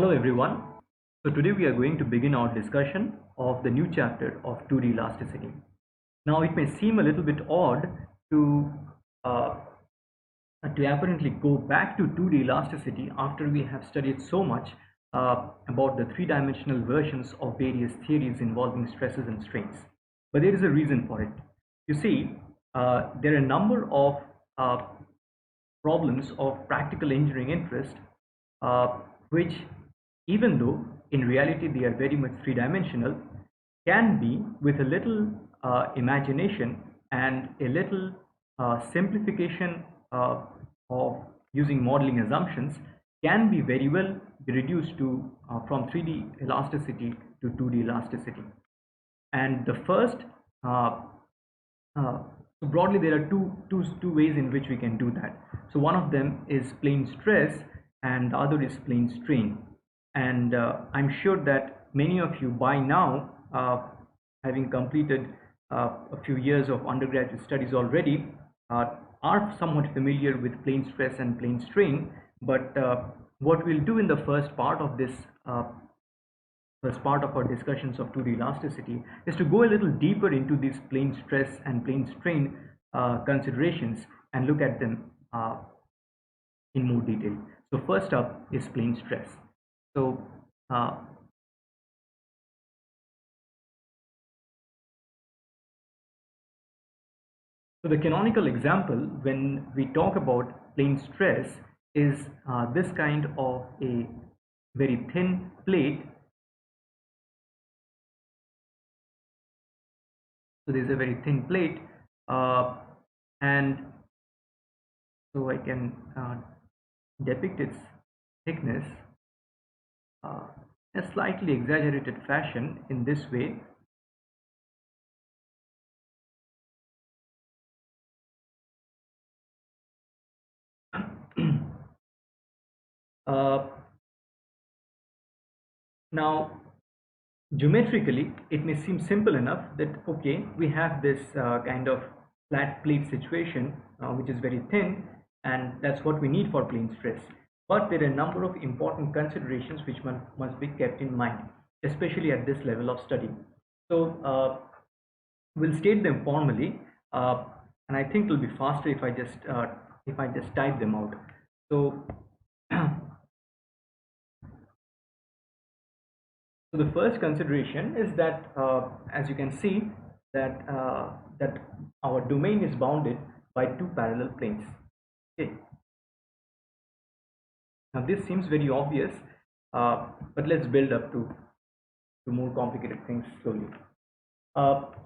Hello everyone. So today we are going to begin our discussion of the new chapter of 2D elasticity. Now it may seem a little bit odd to uh, apparently go back to 2D elasticity after we have studied so much about the three-dimensional versions of various theories involving stresses and strains. But there is a reason for it. You see, there are a number of uh, problems of practical engineering interest, uh, which, even though in reality they are very much three-dimensional, can be, with a little imagination and a little simplification of using modeling assumptions, can be very well reduced to from 3D elasticity to 2D elasticity. And the first, uh, so broadly, there are two ways in which we can do that. So one of them is plane stress, and the other is plane strain. And I'm sure that many of you by now, having completed a few years of undergraduate studies already, are somewhat familiar with plane stress and plane strain. But what we'll do in the first part of this as part of our discussions of 2D elasticity is to go a little deeper into these plane stress and plane strain considerations and look at them in more detail. So first up is plane stress. So uh, so the canonical example when we talk about plane stress is this kind of a very thin plate. So there's a very thin plate, uh, and so I can depict its thickness uh, in a slightly exaggerated fashion in this way. uh, Now, geometrically, it may seem simple enough that okay, we have this kind of flat plate situation which is very thin, and that's what we need for plane stress. But there are a number of important considerations which must be kept in mind, especially at this level of study. So we'll state them formally, and I think it'll be faster if I just type them out. So So the first consideration is that, as you can see, that our domain is bounded by two parallel planes. Okay. Now this seems very obvious, but let's build up to more complicated things slowly.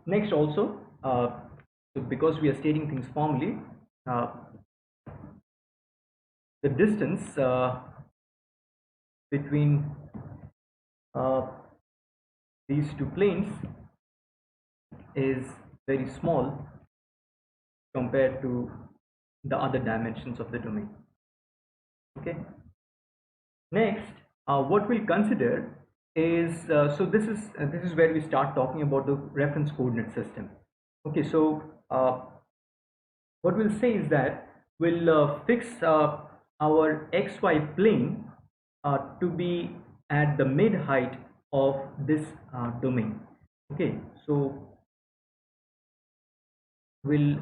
Next, also, so because we are stating things formally, uh, the distance between uh, these two planes is very small compared to the other dimensions of the domain. Okay. Next, what we'll consider is so this is where we start talking about the reference coordinate system. Okay, so what we'll say is that we'll fix our xy plane to be at the mid height of this domain. Okay, so we'll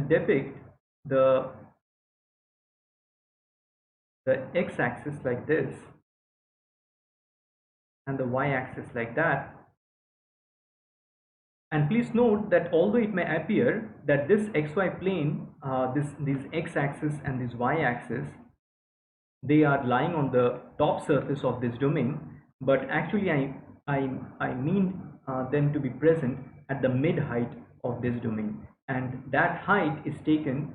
depict the x-axis like this and the y-axis like that. And please note that although it may appear that this xy plane, these x-axis and this y-axis, they are lying on the top surface of this domain, but actually I mean them to be present at the mid height of this domain, and that height is taken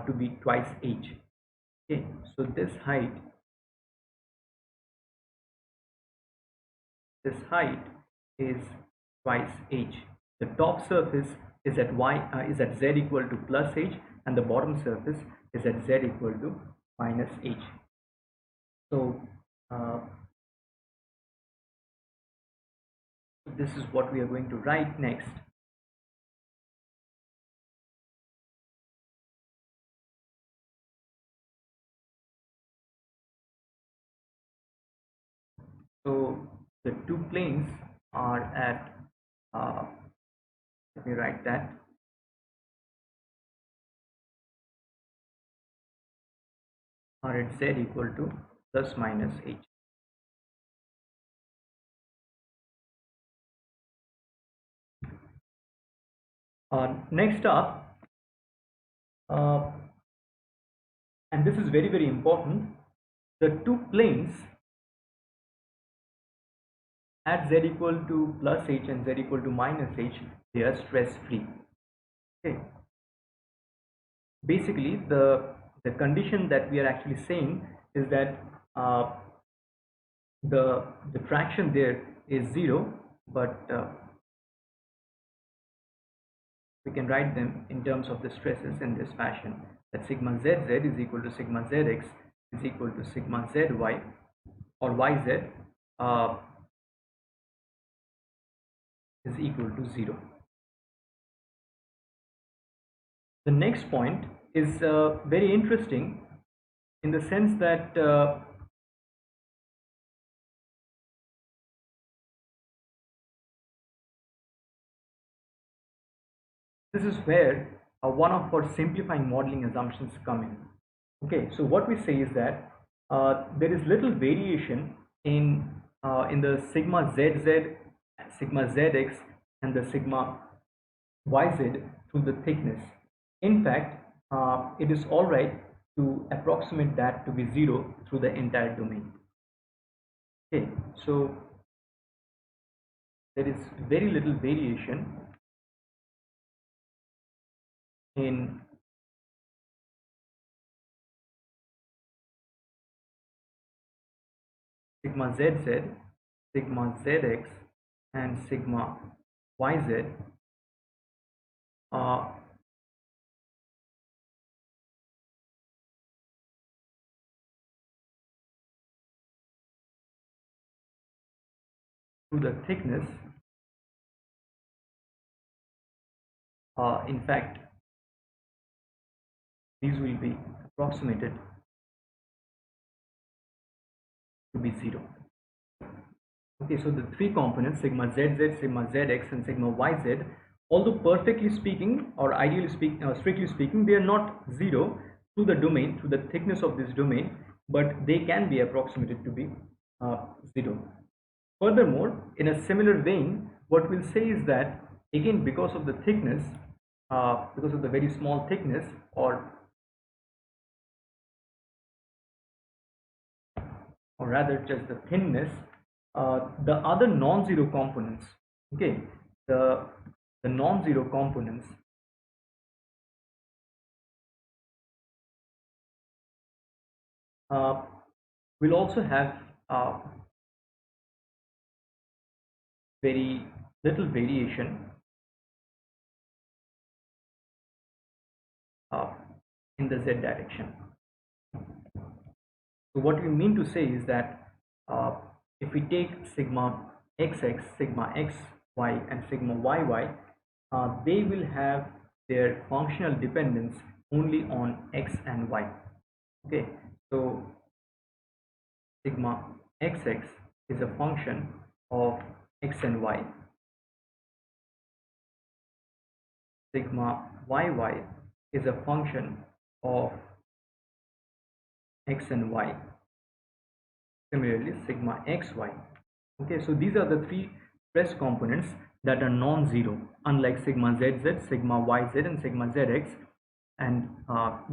to be twice h. Okay, so this height is twice h. The top surface is at z equal to plus h, and the bottom surface is at z equal to minus h. So this is what we are going to write next. So the two planes are at, uh, let me write that, are at z equal to plus minus h. Next up, and this is very, very important, the two planes at z equal to plus h and z equal to minus h, they are stress free. Okay. Basically, the condition that we are actually saying is that the traction there is zero, but we can write them in terms of the stresses in this fashion, that sigma zz is equal to sigma zx is equal to sigma zy or yz uh, is equal to 0. The next point is very interesting in the sense that this is where one of our simplifying modeling assumptions come in. Okay, so what we say is that there is little variation in the sigma zz, sigma zx, and the sigma yz through the thickness. In fact, it is all right to approximate that to be 0 through the entire domain. Okay, so there is very little variation in sigma zz, sigma zx, and sigma yz uh, through the thickness. In fact, these will be approximated to be 0. Okay, so the three components sigma zz, sigma zx, and sigma yz, although perfectly speaking or ideally speaking, strictly speaking, they are not 0 through the domain, through the thickness of this domain, but they can be approximated to be 0. Furthermore, in a similar vein, what we'll say is that again, because of the thickness, because of the very small thickness, or rather just the thinness, the other non-zero components, okay, the non-zero components will also have very little variation uh, in the z direction. So what we mean to say is that if we take sigma xx, sigma xy, and sigma yy, they will have their functional dependence only on x and y. Okay, so sigma xx is a function of x and y. Sigma yy is a function of x and y. Similarly, sigma xy. Okay, so these are the three stress components that are non-zero, unlike sigma zz, sigma yz, and sigma zx, and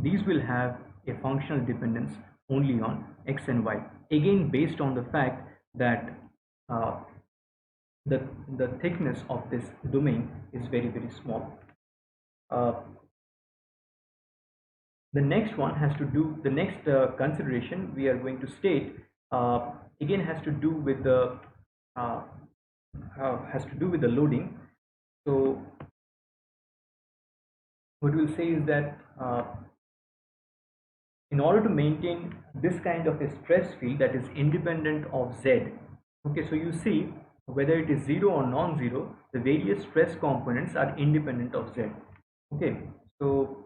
these will have a functional dependence only on x and y. Again, based on the fact that uh, the thickness of this domain is very, very small. The next one has to do, the next consideration we are going to state again has to do with the loading. So what we'll say is that in order to maintain this kind of a stress field that is independent of z, okay, so you see whether it is 0 or non-zero, the various stress components are independent of z. Okay, so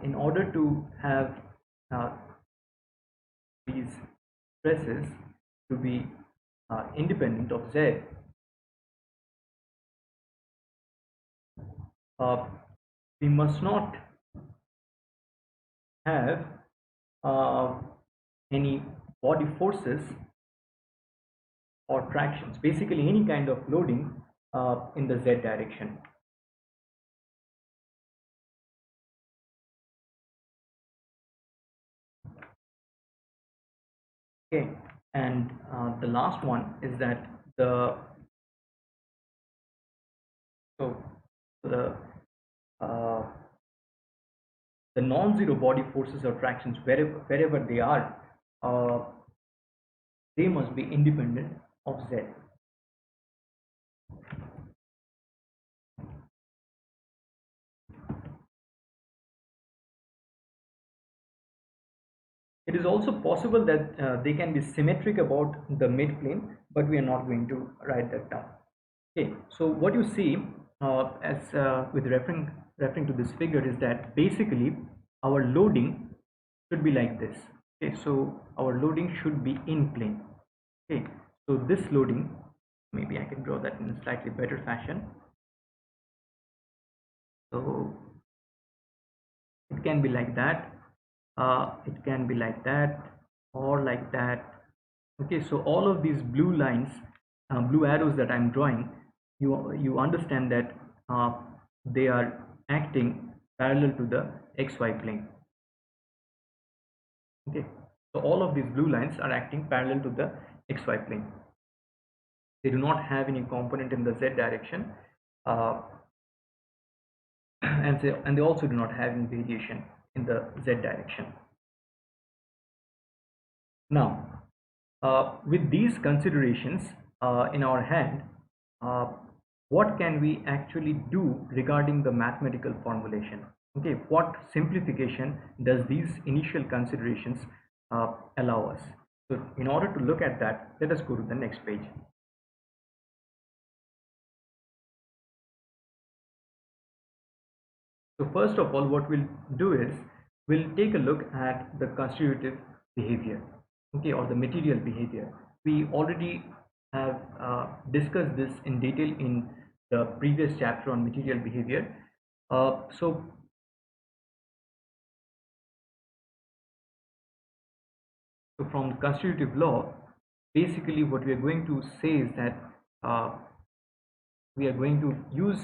in order to have these stresses to be independent of z, uh, we must not have uh, any body forces or tractions, basically any kind of loading in the z direction. Okay, and the last one is that so the uh, the non-zero body forces or tractions, wherever they are, uh, they must be independent of z. It is also possible that they can be symmetric about the midplane, but we are not going to write that down. Okay, so what you see as with referring to this figure is that basically our loading should be like this. Okay, so our loading should be in plane. Okay, so this loading, maybe I can draw that in a slightly better fashion. So it can be like that, it can be like that, or like that. Okay, so all of these blue lines, blue arrows that I'm drawing, you understand that they are acting parallel to the xy plane. Okay, so all of these blue lines are acting parallel to the xy plane. They do not have any component in the z direction, uh, and they also do not have any variation in the z direction. Now, with these considerations in our hand, uh, what can we actually do regarding the mathematical formulation? Okay, what simplification does these initial considerations allow us? So, in order to look at that, let us go to the next page. So first of all, what we'll do is we'll take a look at the constitutive behavior, okay, or the material behavior. We already have discussed this in detail in the previous chapter on material behavior. So from constitutive law, basically what we are going to say is that uh, we are going to use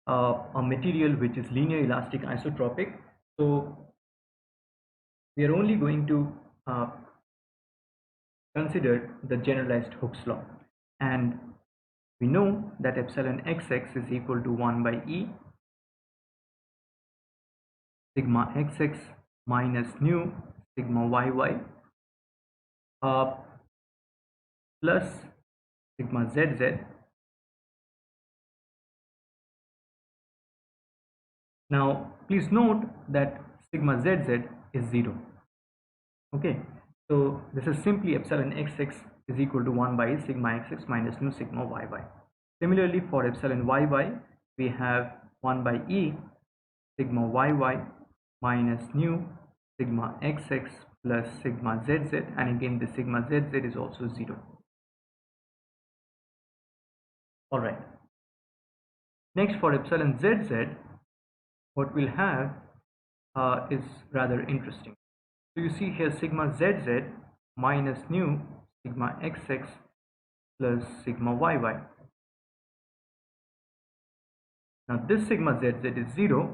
a material which is linear elastic isotropic. So we are only going to consider the generalized Hooke's law, and we know that epsilon xx is equal to 1 by E sigma xx minus nu sigma yy plus sigma zz. Now please note that sigma zz is 0. Okay, so this is simply epsilon xx is equal to 1 by sigma xx minus nu sigma yy. Similarly, for epsilon yy, we have 1 by E sigma yy minus nu sigma xx plus sigma zz, and again the sigma zz is also 0. All right. Next, for epsilon zz, what we'll have is rather interesting. So you see here sigma zz minus nu sigma xx plus sigma yy. Now this sigma zz is 0,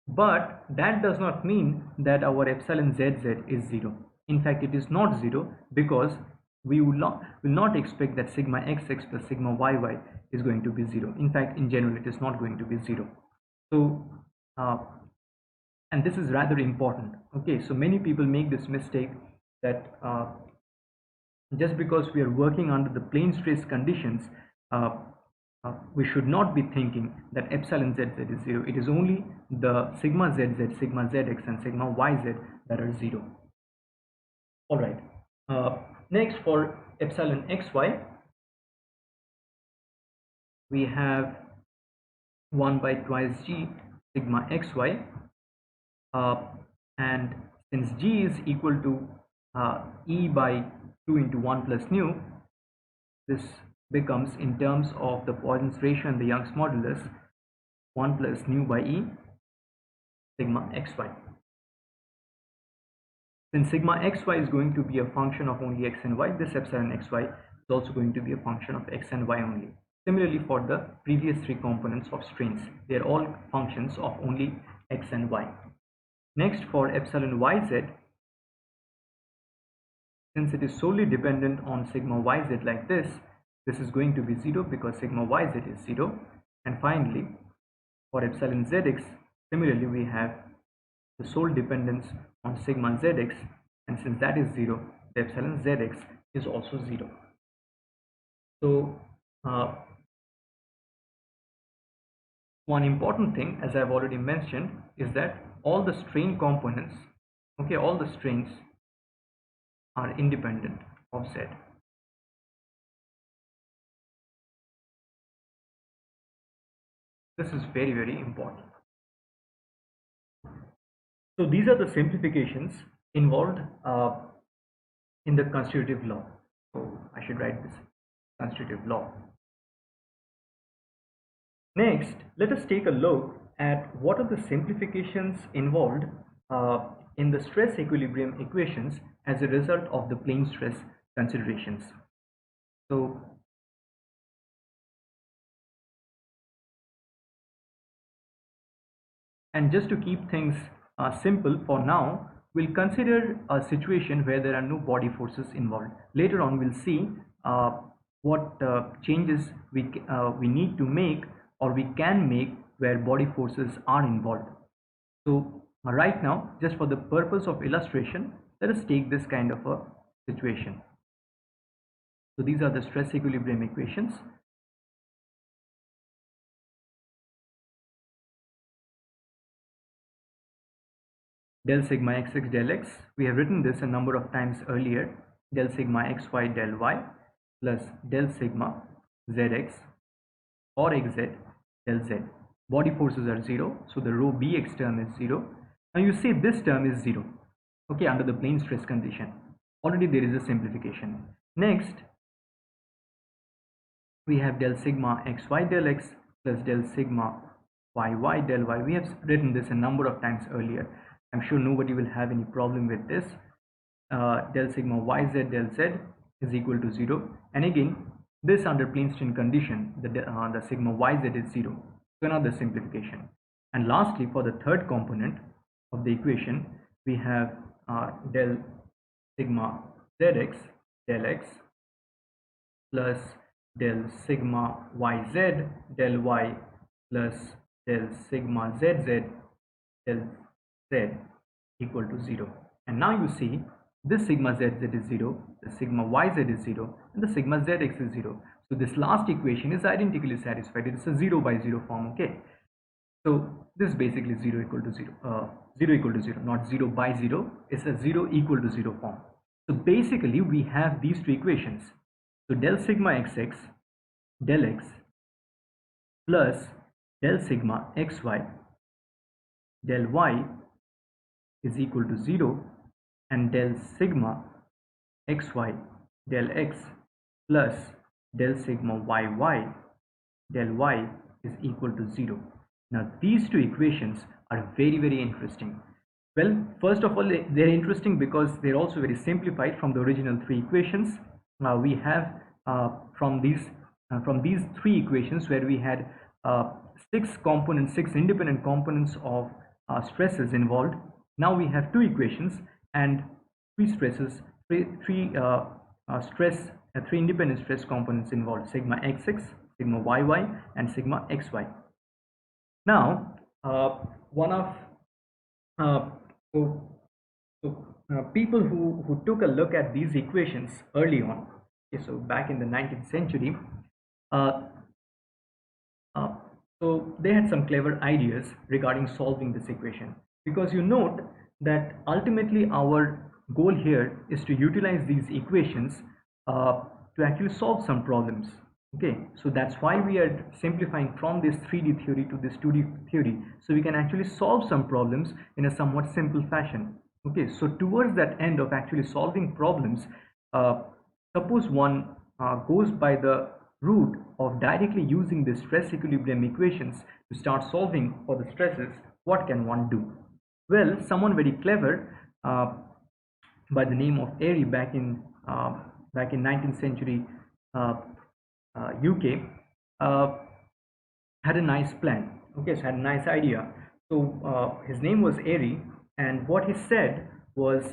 but that does not mean that our epsilon zz is 0. In fact, it is not 0, because we will not expect that sigma xx plus sigma yy is going to be 0. In fact, in general, it is not going to be 0. So and this is rather important. Okay, so many people make this mistake that just because we are working under the plane stress conditions, we should not be thinking that epsilon zz is 0. It is only the sigma zz, sigma zx, and sigma yz that are 0. All right. Next, for epsilon xy, we have 1 by twice g sigma xy, and since g is equal to E by 2 into 1 plus nu, this becomes, in terms of the Poisson's ratio and the Young's modulus, 1 plus nu by E sigma xy. Since sigma xy is going to be a function of only x and y, this epsilon xy is also going to be a function of x and y only. Similarly, for the previous three components of strains, they are all functions of only x and y. Next, for epsilon yz, since it is solely dependent on sigma yz like this is going to be 0 because sigma yz is 0. And finally, for epsilon zx, similarly we have the sole dependence on sigma zx, and since that is 0, the epsilon zx is also 0. So one important thing, as I've already mentioned, is that all the strain components, okay, all the strains are independent of z. This is very, very important. So these are the simplifications involved in the constitutive law. So I should write this constitutive law. Next, let us take a look at what are the simplifications involved in the stress equilibrium equations as a result of the plane stress considerations. So and just to keep things simple for now, we'll consider a situation where there are no body forces involved. Later on, we'll see what changes we need to make or we can make where body forces are involved. So right now, just for the purpose of illustration, let us take this kind of a situation. So these are the stress equilibrium equations. Del sigma xx del x, we have written this a number of times earlier, del sigma xy del y plus del sigma zx or xz del z. Body forces are 0, so the rho bx term is 0. Now you say this term is 0, okay, under the plane stress condition. Already there is a simplification. Next, we have del sigma xy del x plus del sigma yy del y. We have written this a number of times earlier. I'm sure nobody will have any problem with this. Del sigma yz del z is equal to 0. And again, this under plane strain condition, the sigma yz is 0. So another simplification. And lastly, for the third component of the equation, we have del sigma zx del x plus del sigma yz del y plus del sigma zz del z equal to 0. And now you see this sigma zz is 0, the sigma yz is 0, and the sigma zx is 0. So this last equation is identically satisfied. It's a 0 by 0 form, okay? So this is basically 0 equal to 0, 0 equal to 0, not 0 by 0. It's a 0 equal to 0 form. So basically we have these two equations. So del sigma xx del x plus del sigma xy del y is equal to 0, and del sigma xy del x plus del sigma yy del y is equal to 0. Now these two equations are very, very interesting. Well, first of all, they're interesting because they're also very simplified from the original three equations. We have from these three equations where we had six independent components of stresses involved. Now we have two equations and three independent stress components involved: sigma xx, sigma yy, and sigma xy. Now, people who took a look at these equations early on, okay, so back in the 19th century, so they had some clever ideas regarding solving this equation, because you note that ultimately our goal here is to utilize these equations to actually solve some problems. Okay, so that's why we are simplifying from this 3D theory to this 2D theory, so we can actually solve some problems in a somewhat simple fashion. Okay, so towards that end of actually solving problems, suppose one goes by the route of directly using the stress equilibrium equations to start solving for the stresses, what can one do? Well, someone very clever by the name of Airy back in 19th century uh, UK had a nice plan. Okay, so had a nice idea. So his name was Airy, and what he said was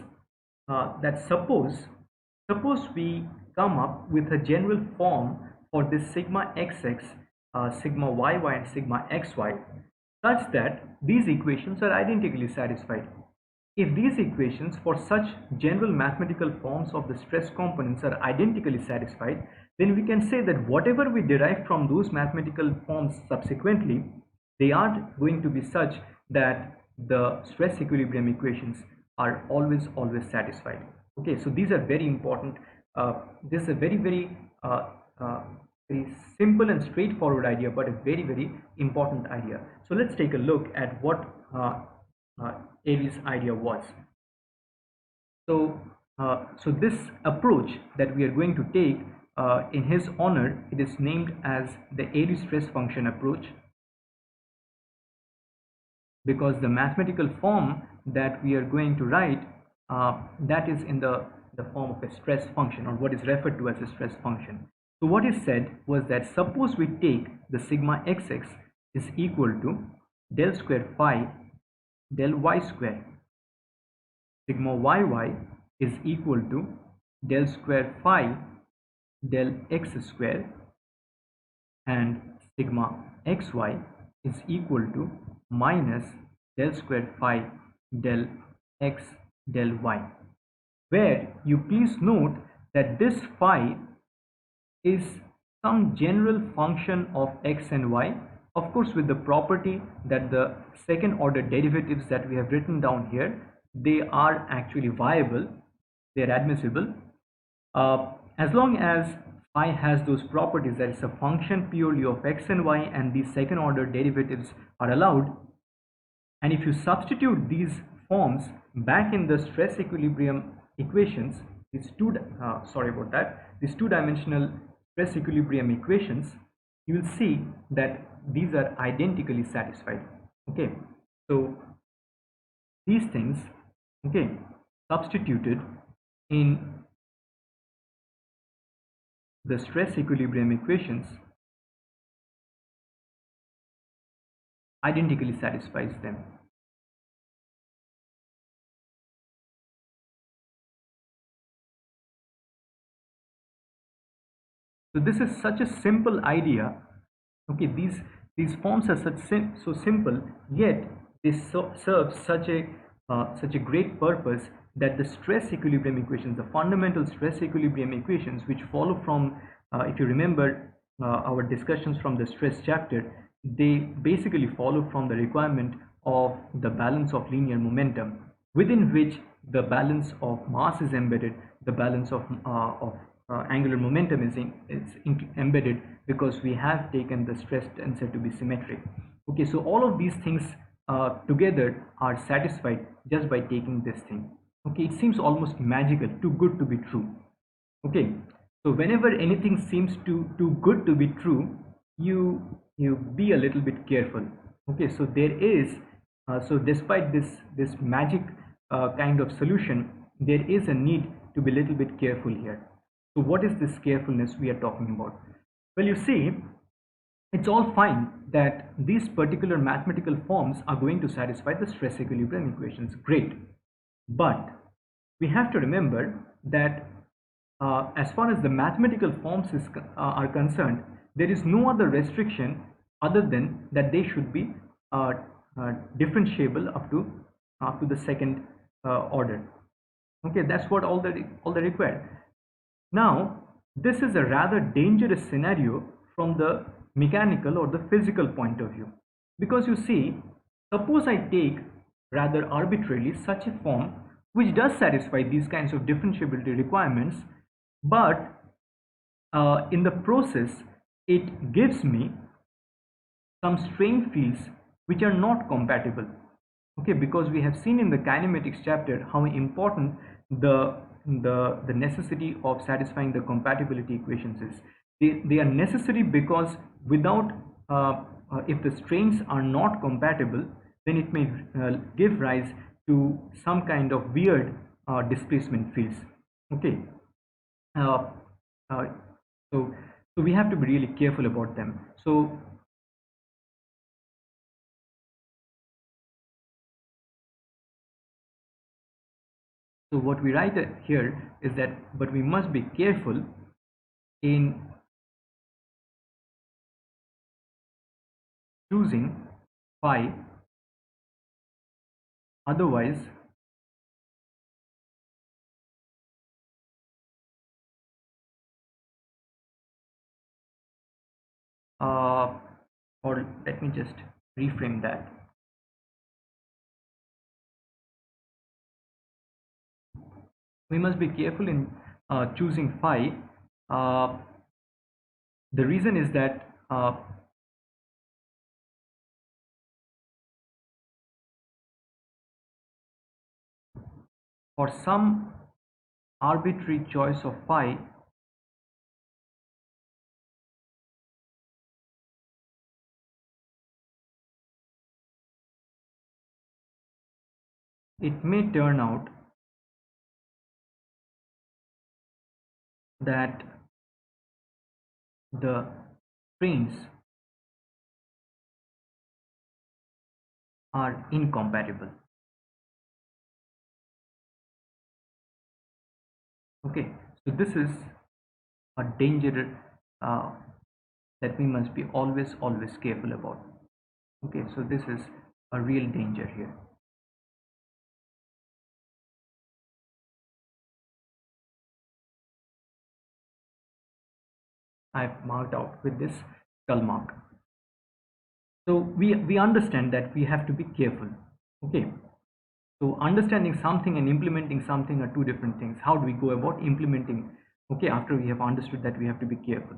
that suppose we come up with a general form for this sigma xx, sigma yy, and sigma xy, such that these equations are identically satisfied. If these equations for such general mathematical forms of the stress components are identically satisfied, then we can say that whatever we derive from those mathematical forms subsequently, they are going to be such that the stress equilibrium equations are always satisfied. Okay, so these are very important. This is a uh, uh, very simple and straightforward idea, but a very important idea. So let's take a look at what uh, Airy's idea was. So, so this approach that we are going to take in his honor, it is named as the Airy stress function approach, because the mathematical form that we are going to write, that is in the form of a stress function, or what is referred to as a stress function. So what is said was that suppose we take the sigma xx is equal to del square phi del y square, sigma yy is equal to del square phi del x square, and sigma xy is equal to minus del square phi del x del y, where you please note that this phi is some general function of x and y, of course with the property that the second order derivatives that we have written down here, they are actually viable, they are admissible, as long as phi has those properties, that is a function purely of x and y, and these second order derivatives are allowed. And if you substitute these forms back in the stress equilibrium equations, these these two-dimensional stress equilibrium equations, you will see that these are identically satisfied. Okay, so these things, okay, substituted in the stress equilibrium equations identically satisfies them. So this is such a simple idea. Okay, these forms are so simple, yet they serve such a great purpose, that the stress equilibrium equations, the fundamental stress equilibrium equations, which follow from, if you remember our discussions from the stress chapter, they basically follow from the requirement of the balance of linear momentum, within which the balance of mass is embedded, the balance of angular momentum is embedded, because we have taken the stress tensor to be symmetric. Okay, so all of these things together are satisfied just by taking this thing. Okay, it seems almost magical, too good to be true. Okay, so whenever anything seems too good to be true, you be a little bit careful. Okay, so there is so despite this magic kind of solution, there is a need to be a little bit careful here. So what is this carefulness we are talking about? Well, you see, it's all fine that these particular mathematical forms are going to satisfy the stress equilibrium equations. Great. But we have to remember that as far as the mathematical forms are concerned, there is no other restriction other than that they should be differentiable up to the second order. Okay, that's what all they require. Now, this is a rather dangerous scenario from the mechanical or the physical point of view, because you see, suppose I take rather arbitrarily such a form which does satisfy these kinds of differentiability requirements, but in the process it gives me some strain fields which are not compatible. Okay, because we have seen in the kinematics chapter how important the necessity of satisfying the compatibility equations is they are necessary because without if the strains are not compatible, then it may give rise to some kind of weird displacement fields. Okay. uh, uh, so so we have to be really careful about them. So what we write here is that, but we must be careful in choosing phi, otherwise uh, or let me just reframe that. We must be careful in choosing phi. Uh, the reason is that for some arbitrary choice of phi, it may turn out that the strains are incompatible. Okay, so this is a danger uh, that we must be always careful about. Okay, so this is a real danger here. I've marked out with this skull mark. So we understand that we have to be careful. Okay, so understanding something and implementing something are two different things. How do we go about implementing? Okay, after we have understood that we have to be careful.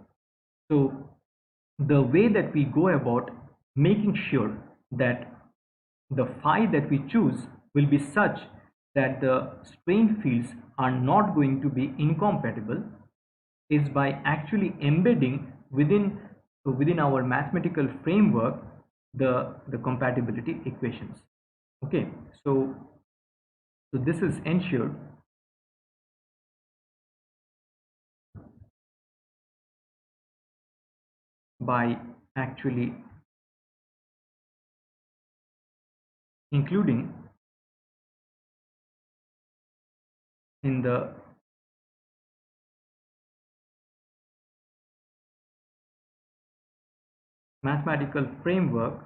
So the way that we go about making sure that the phi that we choose will be such that the strain fields are not going to be incompatible is by actually embedding within our mathematical framework the compatibility equations. Okay, so this is ensured by actually including in the mathematical framework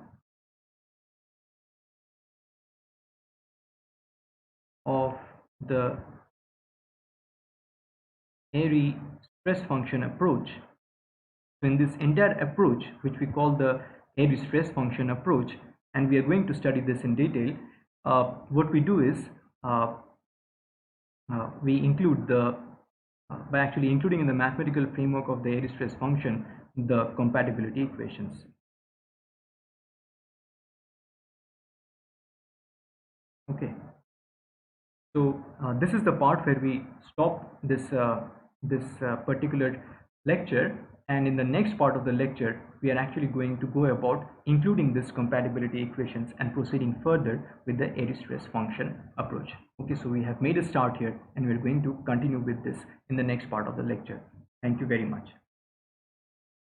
of the airy stress function approach. So in this entire approach, which we call the airy stress function approach, and we are going to study this in detail, what we do is we include by actually including in the mathematical framework of the airy stress function the compatibility equations. Okay, so this is the part where we stop this particular lecture, and in the next part of the lecture we are actually going to go about including this compatibility equations and proceeding further with the airy stress function approach. Okay, so we have made a start here and we are going to continue with this in the next part of the lecture. Thank you very much.